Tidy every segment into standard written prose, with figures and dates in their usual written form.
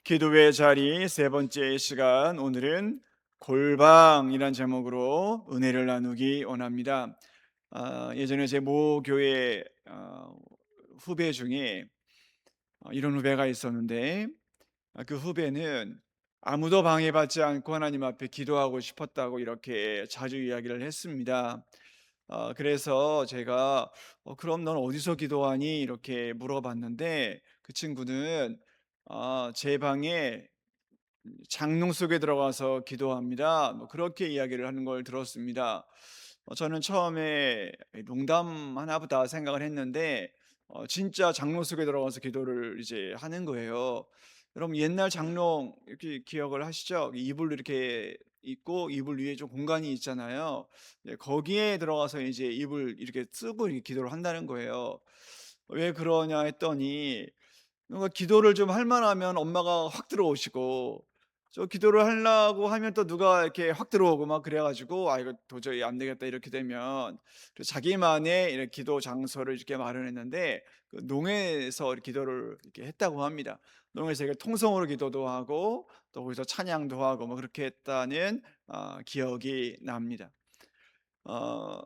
기도의 자리 세 번째 시간, 오늘은 골방이란 제목으로 은혜를 나누기 원합니다. 예전에 제 모교회 후배 중에 이런 후배가 있었는데, 그 후배는 아무도 방해받지 않고 하나님 앞에 기도하고 싶었다고 이렇게 자주 이야기를 했습니다. 그래서 제가 그럼 넌 어디서 기도하니? 이렇게 물어봤는데, 그 친구는 제 방에 장롱 속에 들어가서 기도합니다. 그렇게 이야기를 하는 걸 들었습니다. 저는 처음에 농담 하나 보다 생각을 했는데, 진짜 장롱 속에 들어가서 기도를 이제 하는 거예요. 여러분, 옛날 장롱 이렇게 기억을 하시죠? 이불 이렇게 있고 이불 위에 좀 공간이 있잖아요. 네, 거기에 들어가서 이제 이불 이렇게 쓰고 이렇게 기도를 한다는 거예요. 왜 그러냐 했더니, 뭔가 기도를 좀 할 만하면 엄마가 확 들어오시고, 저 기도를 하려고 하면 또 누가 이렇게 확 들어오고 막 그래 가지고 '아, 이거 도저히 안 되겠다.' 이렇게 되면, 그래서 자기만의 이렇게 기도 장소를 이렇게 마련했는데, 그 농에서 기도를 이렇게 했다고 합니다. 농에서 이렇게 통성으로 기도도 하고 또 거기서 찬양도 하고 뭐 그렇게 했다는 기억이 납니다. 어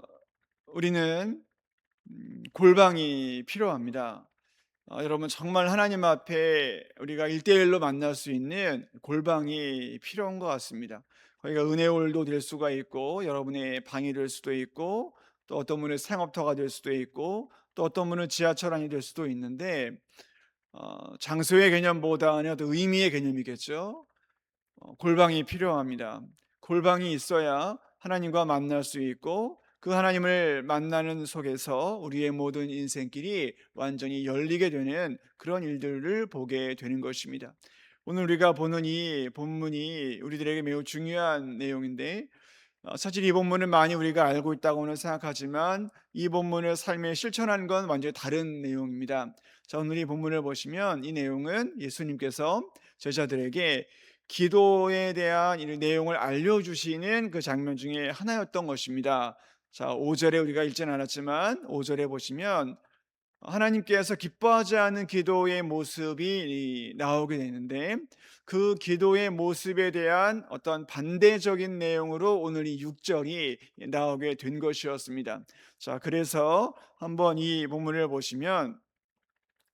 우리는 골방이 필요합니다. 여러분, 정말 하나님 앞에 우리가 1대1로 만날 수 있는 골방이 필요한 것 같습니다. 거기가 은혜홀도 될 수가 있고, 여러분의 방이 될 수도 있고, 또 어떤 분은 생업터가 될 수도 있고, 또 어떤 분은 지하철 안이 될 수도 있는데, 장소의 개념보다는 어떤 의미의 개념이겠죠. 골방이 필요합니다. 골방이 있어야 하나님과 만날 수 있고, 그 하나님을 만나는 속에서 우리의 모든 인생길이 완전히 열리게 되는 그런 일들을 보게 되는 것입니다. 오늘 우리가 보는 이 본문이 우리들에게 매우 중요한 내용인데, 사실 이 본문은 많이 우리가 알고 있다고는 생각하지만 이 본문을 삶에 실천하는 건 완전히 다른 내용입니다. 자, 오늘 이 본문을 보시면 이 내용은 예수님께서 제자들에게 기도에 대한 이 내용을 알려주시는 그 장면 중에 하나였던 것입니다. 자, 5절에 우리가 읽지는 않았지만 5절에 보시면 하나님께서 기뻐하지 않은 기도의 모습이 나오게 되는데, 그 기도의 모습에 대한 어떤 반대적인 내용으로 오늘 이 6절이 나오게 된 것이었습니다. 자, 그래서 한번 이 본문을 보시면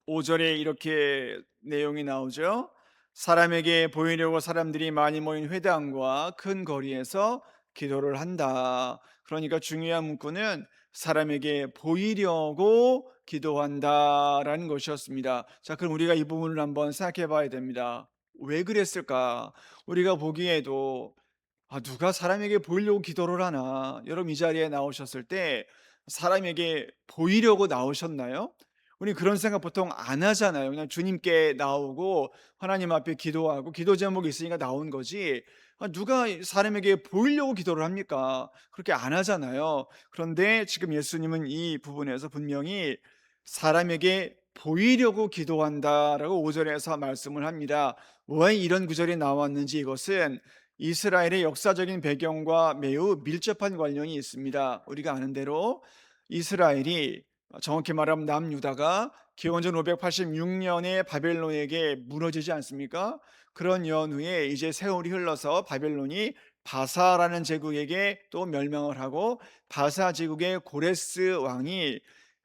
5절에 이렇게 내용이 나오죠. 사람에게 보이려고 사람들이 많이 모인 회당과 큰 거리에서 기도를 한다. 그러니까 중요한 문구는 사람에게 보이려고 기도한다라는 것이었습니다. 자, 그럼 우리가 이 부분을 한번 생각해 봐야 됩니다. 왜 그랬을까? 우리가 보기에도 누가 사람에게 보이려고 기도를 하나? 여러분, 이 자리에 나오셨을 때 사람에게 보이려고 나오셨나요? 우리 그런 생각 보통 안 하잖아요. 그냥 주님께 나오고 하나님 앞에 기도하고 기도 제목이 있으니까 나온 거지, 누가 사람에게 보이려고 기도를 합니까? 그렇게 안 하잖아요. 그런데 지금 예수님은 이 부분에서 분명히 사람에게 보이려고 기도한다라고 5절에서 말씀을 합니다. 왜 이런 구절이 나왔는지, 이것은 이스라엘의 역사적인 배경과 매우 밀접한 관련이 있습니다. 우리가 아는 대로 이스라엘이, 정확히 말하면 남유다가 기원전 586년에 바벨론에게 무너지지 않습니까? 그런 연후에 이제 세월이 흘러서 바벨론이 바사라는 제국에게 또 멸망을 하고, 바사 제국의 고레스 왕이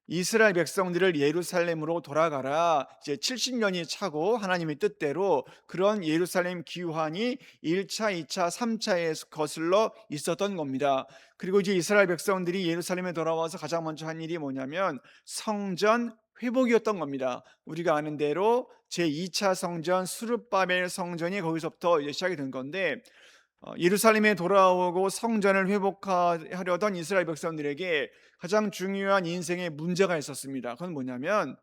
이스라엘 백성들을 예루살렘으로 돌아가라, 이제 70년이 차고 하나님의 뜻대로 그런 예루살렘 귀환이 1차, 2차, 3차에 거슬러 있었던 겁니다. 그리고 이제 이스라엘 백성들이 예루살렘에 돌아와서 가장 먼저 한 일이 뭐냐면 성전 회복이었던 겁니다. 우리가 아는 대로 제2차 성전 수르바벨 성전이 거기서부터 이제 시작이 된 건데, 예루살렘에 돌아오고 성전을 회복하려던 이스라엘 백성들에게 가장 중요한 인생의 문제가 있었습니다. 그건 뭐냐면,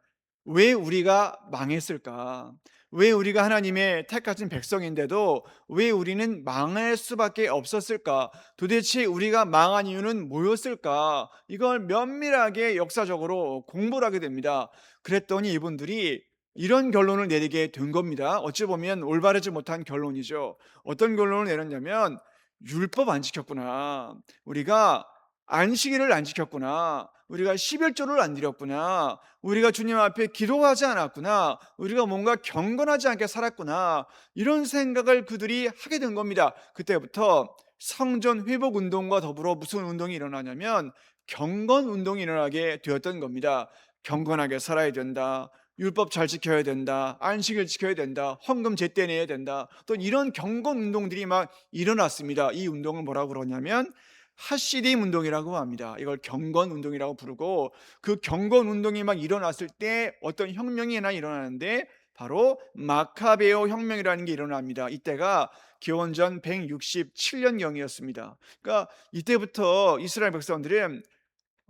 왜 우리가 망했을까? 왜 우리가 하나님의 택하신 백성인데도 왜 우리는 망할 수밖에 없었을까? 도대체 우리가 망한 이유는 뭐였을까? 이걸 면밀하게 역사적으로 공부를 하게 됩니다. 그랬더니 이분들이 이런 결론을 내리게 된 겁니다. 어찌 보면 올바르지 못한 결론이죠. 어떤 결론을 내렸냐면, 율법 안 지켰구나. 우리가 안식일을 안 지켰구나. 우리가 11조를 안 드렸구나. 우리가 주님 앞에 기도하지 않았구나. 우리가 뭔가 경건하지 않게 살았구나. 이런 생각을 그들이 하게 된 겁니다. 그때부터 성전 회복 운동과 더불어 무슨 운동이 일어나냐면 경건 운동이 일어나게 되었던 겁니다. 경건하게 살아야 된다. 율법 잘 지켜야 된다. 안식일 지켜야 된다. 헌금 제때 내야 된다. 또 이런 경건 운동들이 막 일어났습니다. 이 운동을 뭐라고 그러냐면 하시딤 운동이라고 합니다. 이걸 경건 운동이라고 부르고, 그 경건 운동이 막 일어났을 때 어떤 혁명이 하나 일어나는데 바로 마카베오 혁명이라는 게 일어납니다. 이때가 기원전 167년경이었습니다. 그러니까 이때부터 이스라엘 백성들은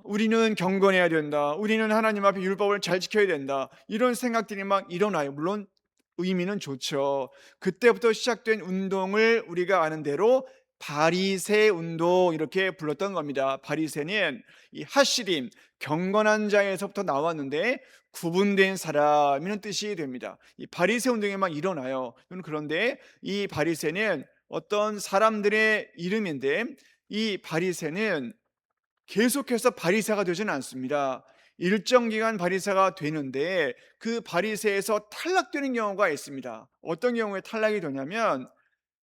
우리는 경건해야 된다. 우리는 하나님 앞에 율법을 잘 지켜야 된다. 이런 생각들이 막 일어나요. 물론 의미는 좋죠. 그때부터 시작된 운동을 우리가 아는 대로 바리새 운동 이렇게 불렀던 겁니다. 바리새는 이 하시림, 경건한 자에서부터 나왔는데 구분된 사람이라는 뜻이 됩니다. 이 바리새 운동이 막 일어나요. 그런데 이 바리새는 어떤 사람들의 이름인데, 이 바리새는 계속해서 바리새가 되지는 않습니다. 일정 기간 바리새가 되는데 그 바리새에서 탈락되는 경우가 있습니다. 어떤 경우에 탈락이 되냐면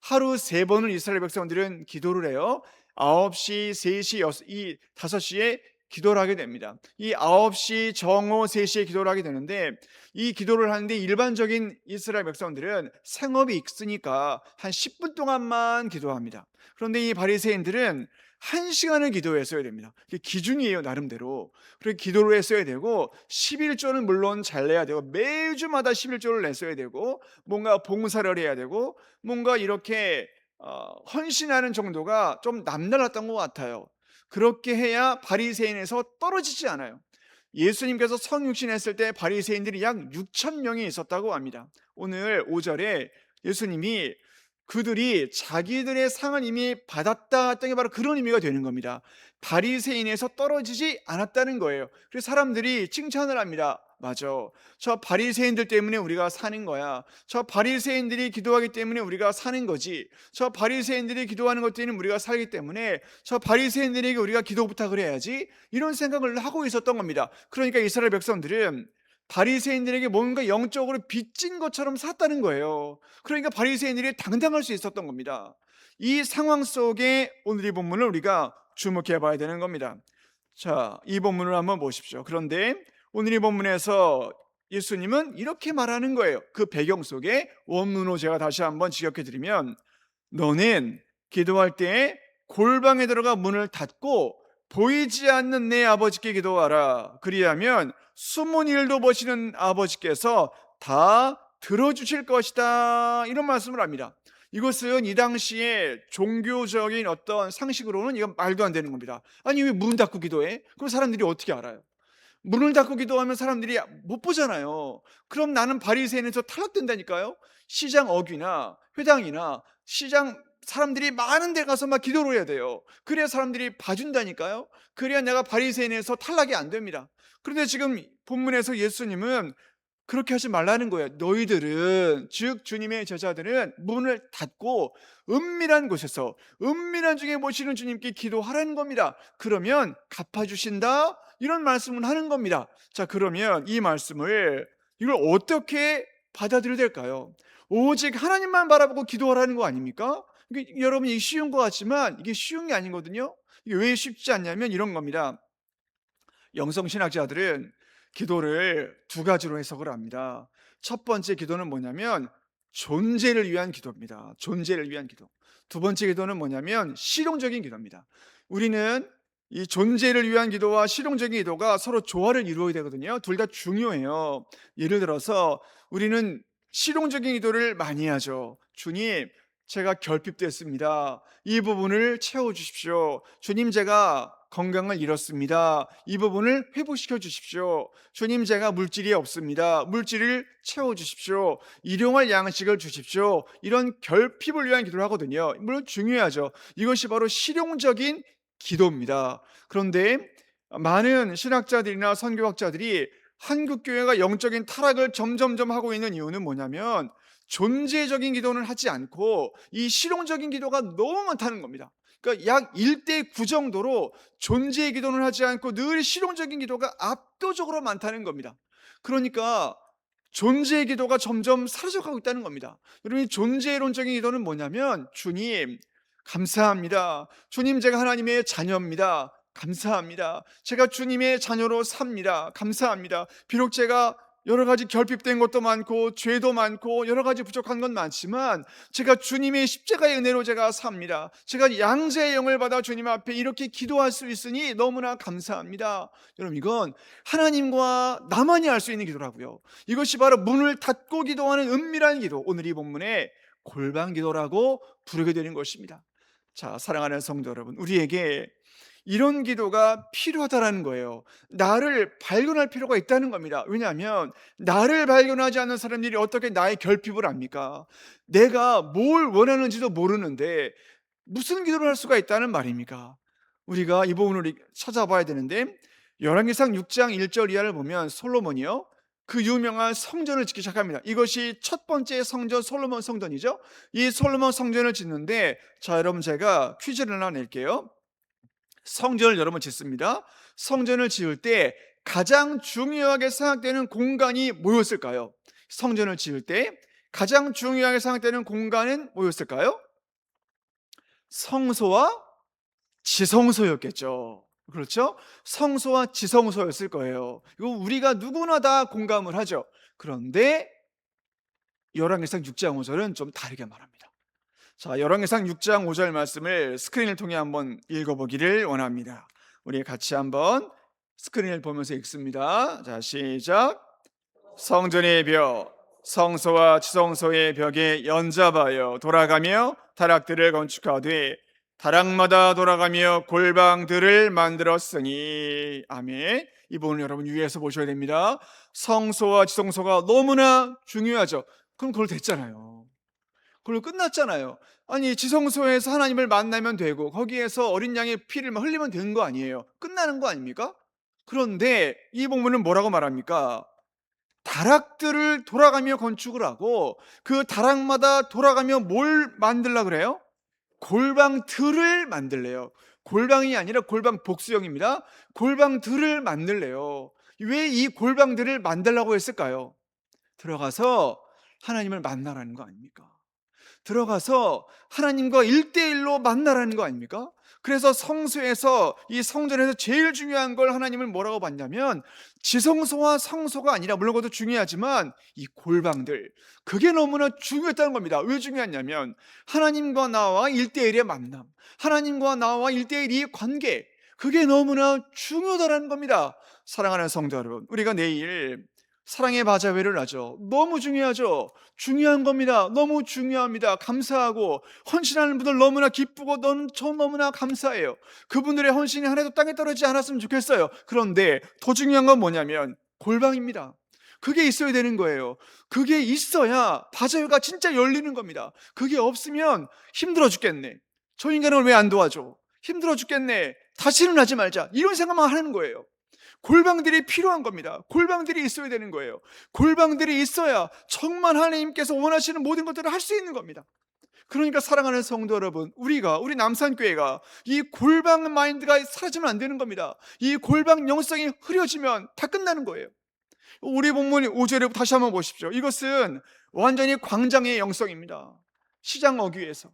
하루 3번을 이스라엘 백성들은 기도를 해요. 9시, 3시, 5시에 기도를 하게 됩니다. 이 9시, 정오, 3시에 기도를 하게 되는데, 이 기도를 하는데 일반적인 이스라엘 백성들은 생업이 있으니까 한 10분 동안만 기도합니다. 그런데 이 바리새인들은 1시간을 기도했어야 됩니다. 이게 기준이에요, 나름대로. 그리고 기도를 했어야 되고 11조는 물론 잘 내야 되고 매주마다 11조를 냈어야 되고 뭔가 봉사를 해야 되고 뭔가 이렇게 헌신하는 정도가 좀 남달랐던 것 같아요. 그렇게 해야 바리새인에서 떨어지지 않아요. 예수님께서 성육신했을 때 바리새인들이 약 6천 명이 있었다고 합니다. 오늘 5절에 예수님이 그들이 자기들의 상을 이미 받았다 했던 게 바로 그런 의미가 되는 겁니다. 바리새인에서 떨어지지 않았다는 거예요. 그래서 사람들이 칭찬을 합니다. 맞아, 저 바리새인들 때문에 우리가 사는 거야. 저 바리새인들이 기도하기 때문에 우리가 사는 거지. 저 바리새인들이 기도하는 것 때문에 우리가 살기 때문에 저 바리새인들에게 우리가 기도 부탁을 해야지, 이런 생각을 하고 있었던 겁니다. 그러니까 이스라엘 백성들은 바리새인들에게 뭔가 영적으로 빚진 것처럼 샀다는 거예요. 그러니까 바리새인들이 당당할 수 있었던 겁니다. 이 상황 속에 오늘 이 본문을 우리가 주목해 봐야 되는 겁니다. 자, 이 본문을 한번 보십시오. 그런데 오늘 이 본문에서 예수님은 이렇게 말하는 거예요. 그 배경 속에 원문으로 제가 다시 한번 지적해 드리면, 너는 기도할 때 골방에 들어가 문을 닫고 보이지 않는 내 아버지께 기도하라. 그리하면 숨은 일도 보시는 아버지께서 다 들어주실 것이다. 이런 말씀을 합니다. 이것은 이 당시에 종교적인 어떤 상식으로는 이건 말도 안 되는 겁니다. 아니, 왜 문 닫고 기도해? 그럼 사람들이 어떻게 알아요? 문을 닫고 기도하면 사람들이 못 보잖아요. 그럼 나는 바리새인에서 탈락된다니까요. 시장 어귀나 회당이나 시장 사람들이 많은 데 가서 막 기도를 해야 돼요. 그래야 사람들이 봐준다니까요. 그래야 내가 바리새인에서 탈락이 안 됩니다. 그런데 지금 본문에서 예수님은 그렇게 하지 말라는 거예요. 너희들은, 즉 주님의 제자들은 문을 닫고 은밀한 곳에서 은밀한 중에 모시는 주님께 기도하라는 겁니다. 그러면 갚아주신다, 이런 말씀을 하는 겁니다. 자, 그러면 이 말씀을 이걸 어떻게 받아들여야 될까요? 오직 하나님만 바라보고 기도하라는 거 아닙니까? 여러분, 이게 쉬운 것 같지만 이게 쉬운 게 아니거든요. 이게 왜 쉽지 않냐면 이런 겁니다. 영성신학자들은 기도를 2가지로 해석을 합니다. 첫 번째 기도는 뭐냐면 존재를 위한 기도입니다. 존재를 위한 기도. 두 번째 기도는 뭐냐면 실용적인 기도입니다. 우리는 이 존재를 위한 기도와 실용적인 기도가 서로 조화를 이루어야 되거든요. 둘 다 중요해요. 예를 들어서 우리는 실용적인 기도를 많이 하죠. 주님, 제가 결핍됐습니다. 이 부분을 채워주십시오. 주님, 제가 건강을 잃었습니다. 이 부분을 회복시켜 주십시오. 주님, 제가 물질이 없습니다. 물질을 채워주십시오. 일용할 양식을 주십시오. 이런 결핍을 위한 기도를 하거든요. 물론 중요하죠. 이것이 바로 실용적인 기도입니다. 그런데 많은 신학자들이나 선교학자들이 한국 교회가 영적인 타락을 점점점 하고 있는 이유는 뭐냐면 존재적인 기도는 하지 않고 이 실용적인 기도가 너무 많다는 겁니다. 그러니까 약 1대 9 정도로 존재의 기도는 하지 않고 늘 실용적인 기도가 압도적으로 많다는 겁니다. 그러니까 존재의 기도가 점점 사라져가고 있다는 겁니다. 여러분, 이 존재론적인 기도는 뭐냐면, 주님 감사합니다. 주님, 제가 하나님의 자녀입니다. 감사합니다. 제가 주님의 자녀로 삽니다. 감사합니다. 비록 제가 여러 가지 결핍된 것도 많고 죄도 많고 여러 가지 부족한 건 많지만 제가 주님의 십자가의 은혜로 제가 삽니다. 제가 양자의 영을 받아 주님 앞에 이렇게 기도할 수 있으니 너무나 감사합니다. 여러분, 이건 하나님과 나만이 할 수 있는 기도라고요. 이것이 바로 문을 닫고 기도하는 은밀한 기도, 오늘 이 본문에 골방 기도라고 부르게 되는 것입니다. 자, 사랑하는 성도 여러분, 우리에게 이런 기도가 필요하다는 거예요. 나를 발견할 필요가 있다는 겁니다. 왜냐하면 나를 발견하지 않는 사람들이 어떻게 나의 결핍을 압니까? 내가 뭘 원하는지도 모르는데 무슨 기도를 할 수가 있다는 말입니까? 우리가 이 부분을 찾아봐야 되는데, 열왕기상 6장 1절 이하를 보면 솔로몬이요, 그 유명한 성전을 짓기 시작합니다. 이것이 첫 번째 성전, 솔로몬 성전이죠. 이 솔로몬 성전을 짓는데, 자, 여러분, 제가 퀴즈를 하나 낼게요. 성전을 여러분 짓습니다. 성전을 지을 때 가장 중요하게 생각되는 공간이 뭐였을까요? 성전을 지을 때 가장 중요하게 생각되는 공간은 뭐였을까요? 성소와 지성소였겠죠. 그렇죠? 성소와 지성소였을 거예요. 이거 우리가 누구나 다 공감을 하죠. 그런데 열왕기상 6장 5절은 좀 다르게 말합니다. 자, 열왕기상 6장 5절 말씀을 스크린을 통해 한번 읽어보기를 원합니다. 우리 같이 한번 스크린을 보면서 읽습니다. 자, 시작. 성전의 벽, 성소와 지성소의 벽에 연잡하여 돌아가며 다락들을 건축하되 다락마다 돌아가며 골방들을 만들었으니. 아멘. 이 부분 여러분 유의해서 보셔야 됩니다. 성소와 지성소가 너무나 중요하죠. 그럼 그걸 됐잖아요. 그걸로 끝났잖아요. 아니, 지성소에서 하나님을 만나면 되고 거기에서 어린 양의 피를 흘리면 되는 거 아니에요? 끝나는 거 아닙니까? 그런데 이 본문은 뭐라고 말합니까? 다락들을 돌아가며 건축을 하고 그 다락마다 돌아가며 뭘 만들려고 그래요? 골방들을 만들래요. 골방이 아니라 골방 복수형입니다. 골방들을 만들래요. 왜 이 골방들을 만들라고 했을까요? 들어가서 하나님을 만나라는 거 아닙니까? 들어가서 하나님과 1대1로 만나라는 거 아닙니까? 그래서 성소에서, 이 성전에서 제일 중요한 걸 하나님을 뭐라고 봤냐면 지성소와 성소가 아니라, 물론 그것도 중요하지만 이 골방들, 그게 너무나 중요했다는 겁니다. 왜 중요했냐면 하나님과 나와 1대1의 만남, 하나님과 나와 1대1의 관계, 그게 너무나 중요하다는 겁니다. 사랑하는 성도 여러분, 우리가 내일 사랑의 바자회를 하죠. 너무 중요하죠. 중요한 겁니다. 너무 중요합니다. 감사하고 헌신하는 분들 너무나 기쁘고 저 너무나 감사해요. 그분들의 헌신이 하나도 땅에 떨어지지 않았으면 좋겠어요. 그런데 더 중요한 건 뭐냐면 골방입니다. 그게 있어야 되는 거예요. 그게 있어야 바자회가 진짜 열리는 겁니다. 그게 없으면 힘들어 죽겠네. 저 인간을 왜 안 도와줘? 힘들어 죽겠네. 다시는 하지 말자. 이런 생각만 하는 거예요. 골방들이 필요한 겁니다. 골방들이 있어야 되는 거예요. 골방들이 있어야 정말 하나님께서 원하시는 모든 것들을 할 수 있는 겁니다. 그러니까 사랑하는 성도 여러분, 우리 남산교회가 이 골방 마인드가 사라지면 안 되는 겁니다. 이 골방 영성이 흐려지면 다 끝나는 거예요. 우리 본문 5절에 다시 한번 보십시오. 이것은 완전히 광장의 영성입니다. 시장 어귀에서,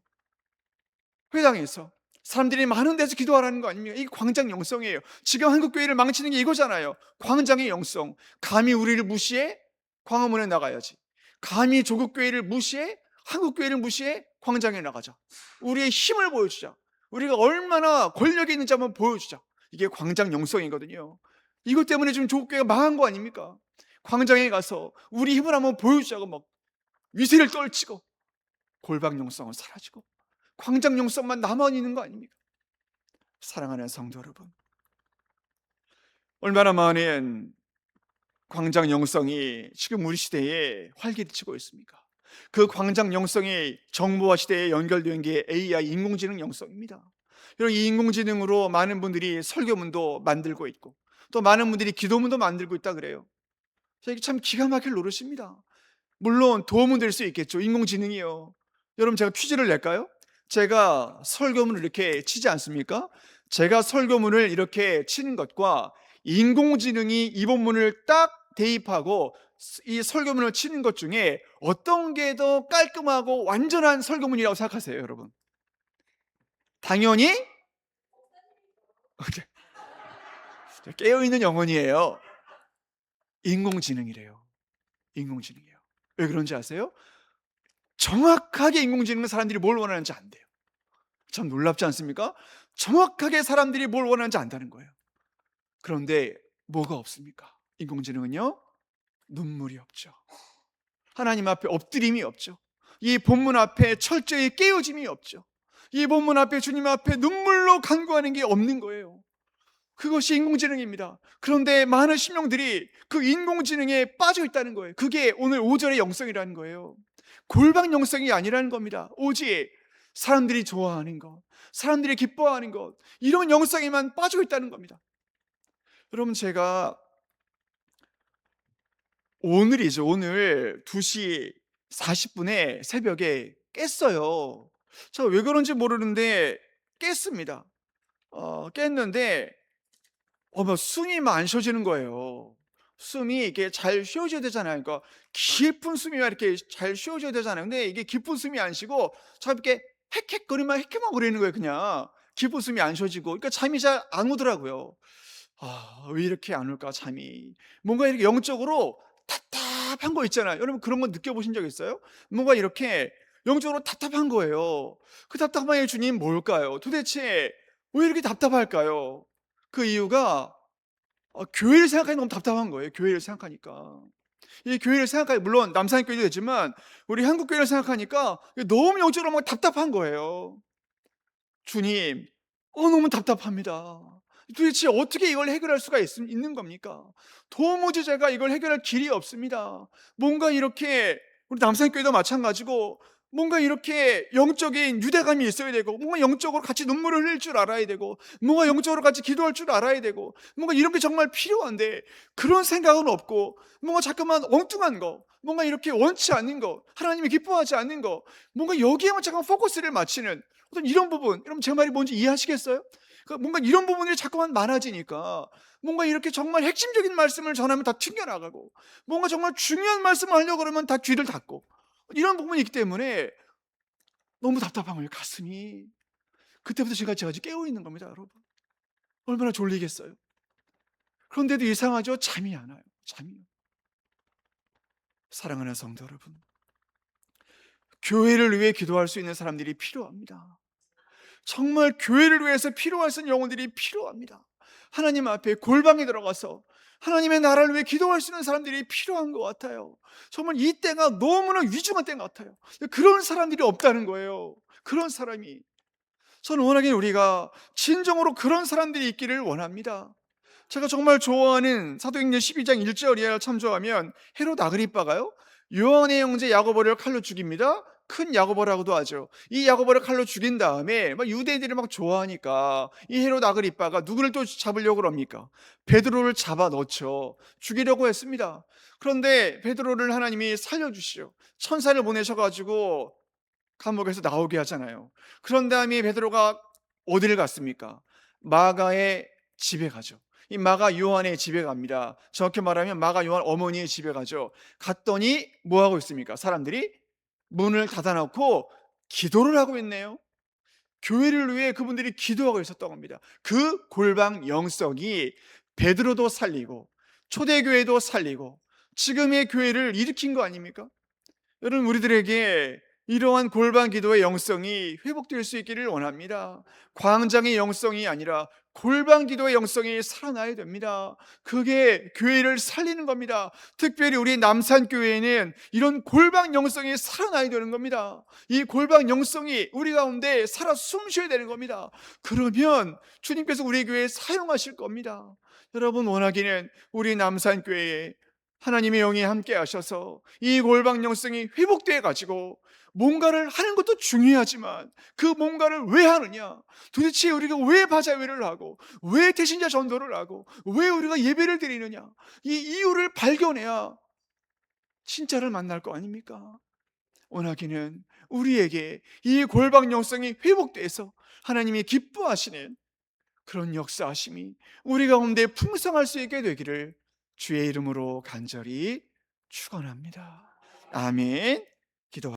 회당에서 사람들이 많은 데서 기도하라는 거 아닙니까? 이게 광장 영성이에요. 지금 한국교회를 망치는 게 이거잖아요. 광장의 영성. 감히 우리를 무시해? 광화문에 나가야지. 감히 조국교회를 무시해? 한국교회를 무시해? 광장에 나가자. 우리의 힘을 보여주자. 우리가 얼마나 권력이 있는지 한번 보여주자. 이게 광장 영성이거든요. 이것 때문에 지금 조국교회가 망한 거 아닙니까? 광장에 가서 우리 힘을 한번 보여주자고 막 위세를 떨치고 골방 영성은 사라지고 광장 영성만 남아있는 거 아닙니까? 사랑하는 성도 여러분, 얼마나 많은 광장 영성이 지금 우리 시대에 활기를 치고 있습니까? 그 광장 영성이 정보화 시대에 연결된 게 AI, 인공지능 영성입니다. 여러분, 이 인공지능으로 많은 분들이 설교문도 만들고 있고 또 많은 분들이 기도문도 만들고 있다 그래요. 이게 참 기가 막힐 노릇입니다. 물론 도움은 될 수 있겠죠. 인공지능이요. 여러분, 제가 퀴즈를 낼까요? 제가 설교문을 이렇게 치지 않습니까? 제가 설교문을 이렇게 치는 것과 인공지능이 이 본문을 딱 대입하고 이 설교문을 치는 것 중에 어떤 게 더 깔끔하고 완전한 설교문이라고 생각하세요, 여러분? 당연히 깨어있는 영혼이에요. 인공지능이래요. 인공지능이에요. 왜 그런지 아세요? 정확하게 인공지능은 사람들이 뭘 원하는지 안돼요. 참 놀랍지 않습니까? 정확하게 사람들이 뭘 원하는지 안다는 거예요. 그런데 뭐가 없습니까? 인공지능은요, 눈물이 없죠. 하나님 앞에 엎드림이 없죠. 이 본문 앞에 철저히 깨어짐이 없죠. 이 본문 앞에 주님 앞에 눈물로 간구하는 게 없는 거예요. 그것이 인공지능입니다. 그런데 많은 신령들이 그 인공지능에 빠져 있다는 거예요. 그게 오늘 5절의 영성이라는 거예요. 골방 영성이 아니라는 겁니다. 오직 사람들이 좋아하는 것, 사람들이 기뻐하는 것, 이런 영성에만 빠져 있다는 겁니다. 여러분, 제가 오늘 2시 40분에 새벽에 깼어요. 제가 왜 그런지 모르는데 깼습니다. 깼는데 숨이 안 쉬어지는 거예요. 숨이 이게 잘 쉬어져야 되잖아요. 그러니까 깊은 숨이 이렇게 잘 쉬어져야 되잖아요. 근데 이게 깊은 숨이 안 쉬고 참 이렇게 헥헥거리면 헥헥거리는 거예요, 그냥. 깊은 숨이 안 쉬어지고. 그러니까 잠이 잘 안 오더라고요. 왜 이렇게 안 올까, 잠이. 뭔가 이렇게 영적으로 답답한 거 있잖아요. 여러분, 그런 거 느껴보신 적 있어요? 뭔가 이렇게 영적으로 답답한 거예요. 그 답답한 게 주님 뭘까요? 도대체 왜 이렇게 답답할까요? 그 이유가 교회를 생각하니까 너무 답답한 거예요. 교회를 생각하니까. 이 교회를 생각하니, 물론 남산교회도 되지만 우리 한국교회를 생각하니까 너무 영적으로 막 답답한 거예요. 주님, 너무 답답합니다. 도대체 어떻게 이걸 해결할 수가 있는 겁니까? 도무지 제가 이걸 해결할 길이 없습니다. 뭔가 이렇게, 우리 남산교회도 마찬가지고, 뭔가 이렇게 영적인 유대감이 있어야 되고, 뭔가 영적으로 같이 눈물을 흘릴 줄 알아야 되고, 뭔가 영적으로 같이 기도할 줄 알아야 되고, 뭔가 이런 게 정말 필요한데 그런 생각은 없고, 뭔가 자꾸만 엉뚱한 거, 뭔가 이렇게 원치 않는 거, 하나님이 기뻐하지 않는 거, 뭔가 여기에만 잠깐 포커스를 맞추는 어떤 이런 부분, 여러분 제 말이 뭔지 이해하시겠어요? 그러니까 뭔가 이런 부분들이 자꾸만 많아지니까 뭔가 이렇게 정말 핵심적인 말씀을 전하면 다 튕겨나가고, 뭔가 정말 중요한 말씀을 하려고 그러면 다 귀를 닫고, 이런 부분이 있기 때문에 너무 답답한 거예요, 가슴이. 그때부터 제가 깨어있는 겁니다, 여러분. 얼마나 졸리겠어요. 그런데도 이상하죠? 잠이 안 와요. 잠이. 사랑하는 성도 여러분, 교회를 위해 기도할 수 있는 사람들이 필요합니다. 정말 교회를 위해서 필요할 수 있는 영혼들이 필요합니다. 하나님 앞에 골방에 들어가서 하나님의 나라를 위해 기도할 수 있는 사람들이 필요한 것 같아요. 정말 이 때가 너무나 위중한 때인 것 같아요. 그런 사람들이 없다는 거예요. 그런 사람이. 저는 워낙에 우리가 진정으로 그런 사람들이 있기를 원합니다. 제가 정말 좋아하는 사도행전 12장 1절 이하를 참조하면 헤롯 아그리빠가요, 요한의 형제 야고보를 칼로 죽입니다. 큰 야고보라고도 하죠. 이 야고보를 칼로 죽인 다음에 유대인들이 막 좋아하니까 이 헤롯 아그리빠가 누구를 또 잡으려고 그럽니까? 베드로를 잡아 넣죠. 죽이려고 했습니다. 그런데 베드로를 하나님이 살려주시죠. 천사를 보내셔가지고 감옥에서 나오게 하잖아요. 그런 다음에 베드로가 어디를 갔습니까? 마가의 집에 가죠. 이 마가 요한의 집에 갑니다. 정확히 말하면 마가 요한 어머니의 집에 가죠. 갔더니 뭐 하고 있습니까? 사람들이 문을 닫아놓고 기도를 하고 있네요. 교회를 위해 그분들이 기도하고 있었던 겁니다. 그 골방 영성이 베드로도 살리고 초대교회도 살리고 지금의 교회를 일으킨 거 아닙니까? 여러분, 우리들에게 이러한 골방 기도의 영성이 회복될 수 있기를 원합니다. 광장의 영성이 아니라 골방 기도의 영성이 살아나야 됩니다. 그게 교회를 살리는 겁니다. 특별히 우리 남산교회에는 이런 골방 영성이 살아나야 되는 겁니다. 이 골방 영성이 우리 가운데 살아 숨쉬어야 되는 겁니다. 그러면 주님께서 우리 교회에 사용하실 겁니다. 여러분, 원하기는 우리 남산교회에 하나님의 영이 함께 하셔서 이 골방 영성이 회복되어 가지고 뭔가를 하는 것도 중요하지만 그 뭔가를 왜 하느냐, 도대체 우리가 왜 바자회를 하고 왜 대신자 전도를 하고 왜 우리가 예배를 드리느냐, 이 이유를 발견해야 진짜를 만날 거 아닙니까? 원하기는 우리에게 이 골방 영성이 회복돼서 하나님이 기뻐하시는 그런 역사하심이 우리 가운데 풍성할 수 있게 되기를 주의 이름으로 간절히 축원합니다. 아멘. 기도